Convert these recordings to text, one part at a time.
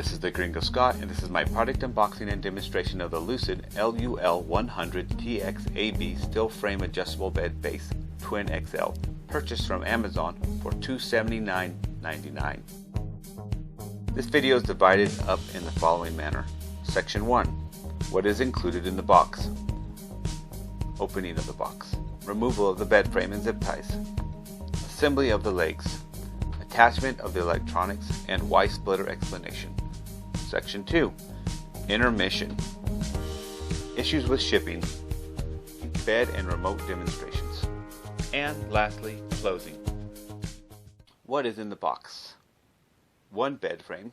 This is the Gringo Scott, and this is my product unboxing and demonstration of the Lucid l100 TX-AB Still Frame Adjustable Bed Base Twin XL, purchased from Amazon for $279.99. This video is divided up in the following manner. Section 1. What is included in the box? Opening of the box. Removal of the bed frame and zip ties. Assembly of the legs. Attachment of the electronics and Y-splitter explanation. Section 2. Intermission. Issues with shipping. Bed and remote demonstrations. And lastly, closing. What is in the box? One bed frame,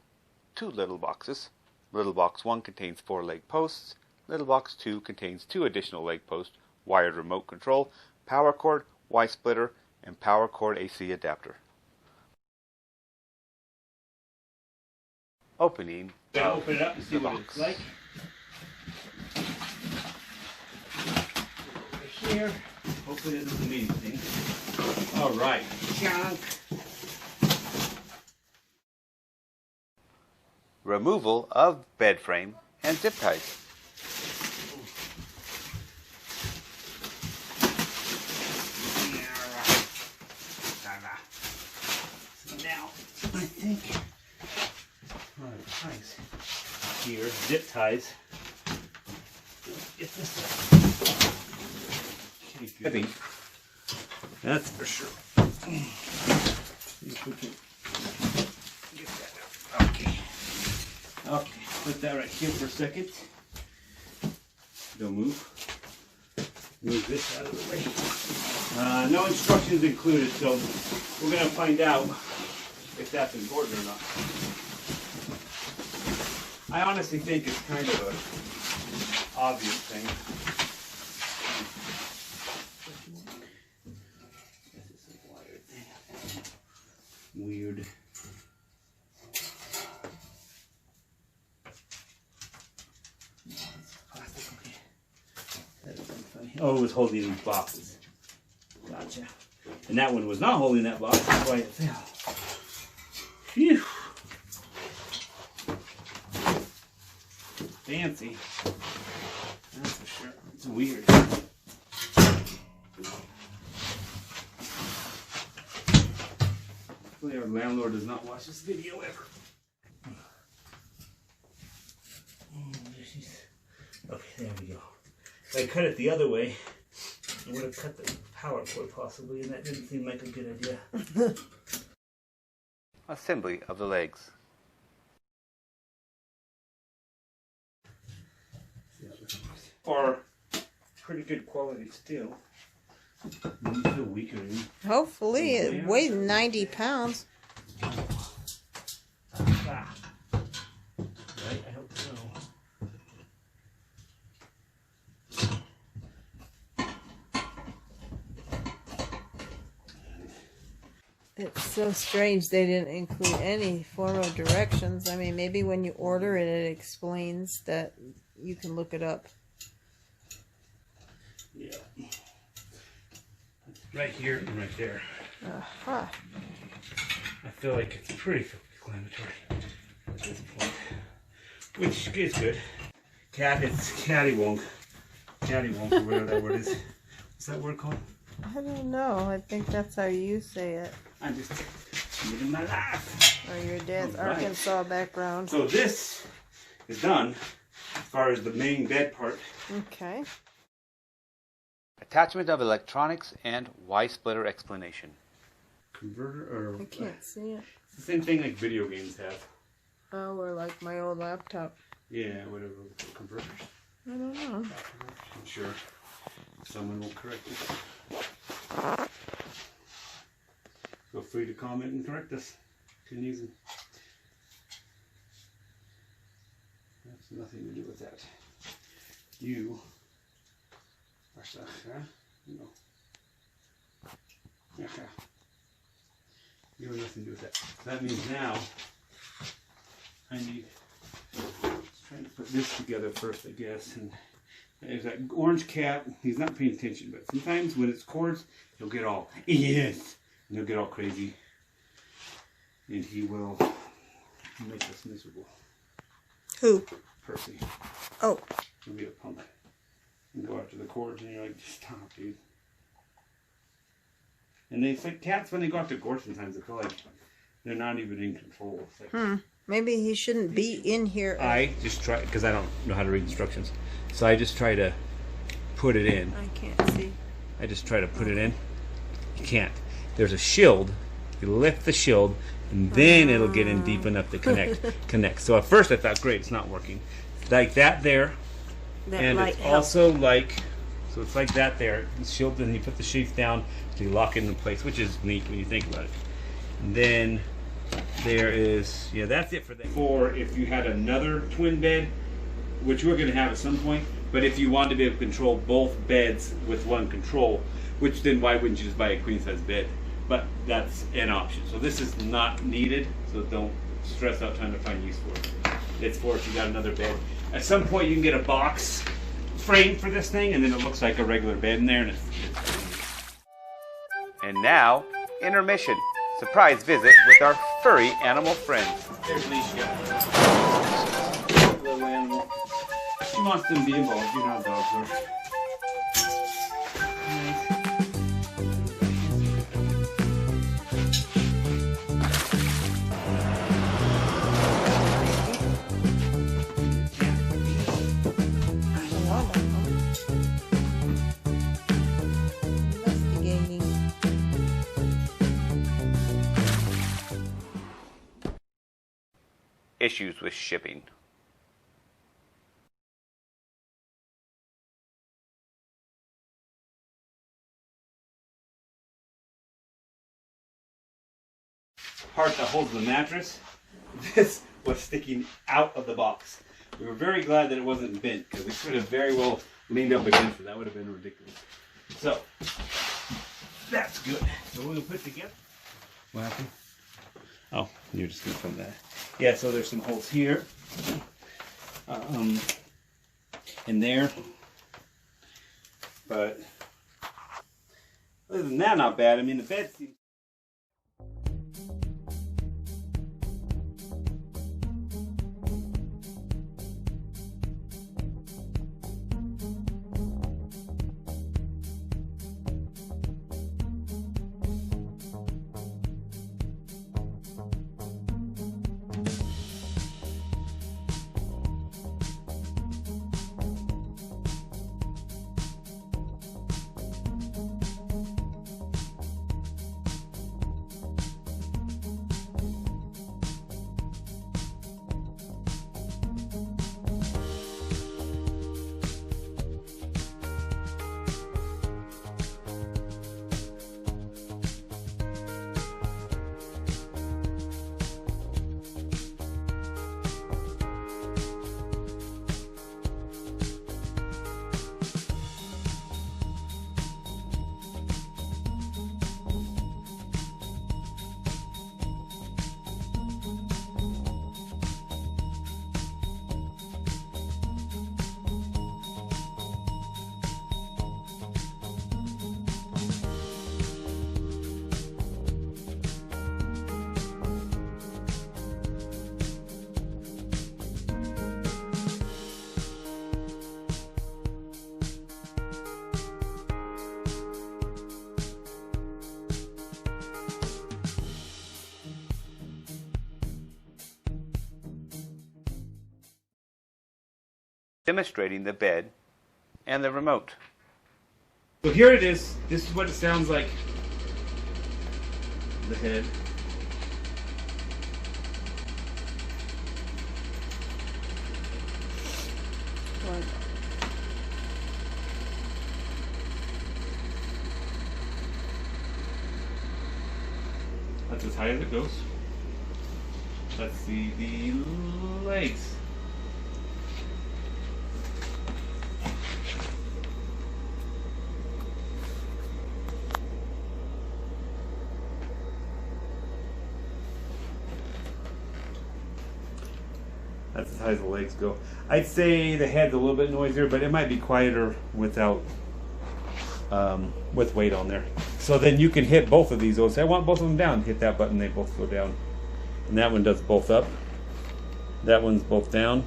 two little boxes. Little box 1 contains 4 leg posts. Little box 2 contains 2 additional leg posts, wired remote control, power cord, Y-splitter, and power cord AC adapter. Opening. Open it up and see what it's like. Here. Hopefully it doesn't mean anything. Alright. Junk. Removal of bed frame and zip ties. Now, I think ties here, zip ties. Get this heavy. That's for sure. See if we can get that out. Okay. Okay, put that right here for a second. Don't move. Move this out of the way. No instructions included, so we're going to find out if that's important or not. I honestly think it's kind of an obvious thing. This is a wired thing. Weird. Plastic, okay. That would have been funny. Oh, it was holding these boxes. Gotcha. And that one was not holding that box, that's why it fell. Phew. Fancy. That's for sure. It's weird. Hopefully our landlord does not watch this video ever. Okay, there we go. If I cut it the other way, I would have cut the power cord possibly, and that didn't seem like a good idea. Assembly of the legs. Are pretty good quality steel. You feel weaker. Hopefully, it weighs 90 pounds. Ah. Right, I hope so. It's so strange they didn't include any form of directions. I mean, maybe when you order it, it explains that you can look it up. Yeah. Right here and right there. Aha. I feel like it's pretty self-explanatory at this point. Which is good. It's cattywonk. Cattywonk, or whatever that word is. What's that word called? I don't know. I think that's how you say it. I'm just living my life. Or your dad's All right. Arkansas background. So this is done as far as the main bed part. Okay. Attachment of electronics and Y-splitter explanation. Converter or I can't see it. it's the same thing like video games have. Oh, or like my old laptop. Yeah, whatever converters. I don't know. I'm sure someone will correct it. Feel free to comment and correct us. Can use them. That's nothing to do with that. You are stuck, huh? No. Okay. You have nothing to do with that. That means now I need trying to put this together first, I guess. And there's that orange cap. He's not paying attention, but sometimes when it's cords, he'll get all yes, and he'll get all crazy, and he will make us miserable. Who? Percy. Oh. He'll be a punk. And go after the cords, and you're like, stop, dude. And it's like cats, when they go after cords sometimes, I feel like they're not even in control. It's like, Maybe he shouldn't be in here. I just try, because I don't know how to read instructions, so I just try to put it in. I can't see. I just try to put it in. You can't. There's a shield. You lift the shield, and then it'll get in deep enough to connect. So at first I thought, great, it's not working. Like that there. That And light it's helps. also like, so it's like that there. The shield, then you put the sheath down, so you lock it into place, which is neat when you think about it. And then there is, yeah, that's it for that. For if you had another twin bed, which we're going to have at some point, but if you wanted to be able to control both beds with one control, which then why wouldn't you just buy a queen size bed? But that's an option. So this is not needed, so don't stress out trying to find use for it. It's for if you got another bed. At some point you can get a box frame for this thing, and then it looks like a regular bed in there, and it's And now, intermission. Surprise visit with our furry animal friends. There's Leisha. Little animal. She wants to be involved. You know how dogs are. Investigating. Issues with shipping. Part that holds the mattress, this was sticking out of the box. We were very glad that it wasn't bent, because we could have very well leaned up against it. That would have been ridiculous. So, that's good. So we'll put together. What happened? Oh, you're just going to film that. Yeah, so there's some holes here. In there. But, other than that, not bad. I mean, the bed seems... Demonstrating the bed and the remote. So here it is. This is what it sounds like. The head. That's as high as it goes. Let's see the legs. That's as high as the legs go. I'd say the head's a little bit noisier, but it might be quieter without with weight on there. So then you can hit both of these. Say I want both of them down. Hit that button, they both go down. And that one does both up. That one's both down.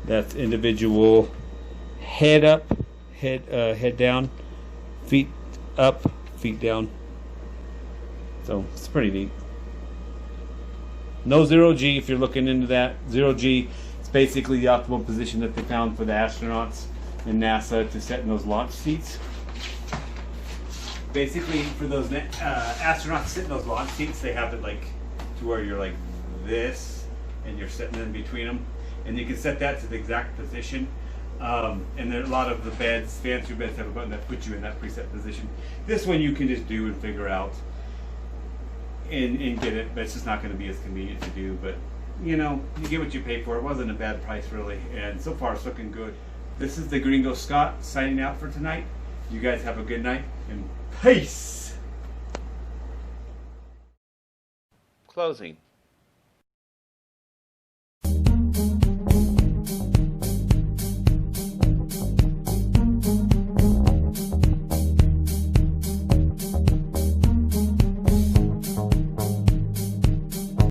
That's individual head up, head down, feet up, feet down. So it's pretty neat. No zero G if you're looking into that. Zero G is basically the optimal position that they found for the astronauts in NASA to set in those launch seats. Basically, for those astronauts sitting in those launch seats, they have it like to where you're like this, and you're sitting in between them, and you can set that to the exact position. And there, a lot of the beds, fancier beds, have a button that puts you in that preset position. This one you can just do and figure out and get it, but it's just not going to be as convenient to do. But you know, you get what you pay for. It wasn't a bad price really, and so far it's looking good. This is the Gringo Scott signing out for tonight. You guys have a good night and peace. Closing.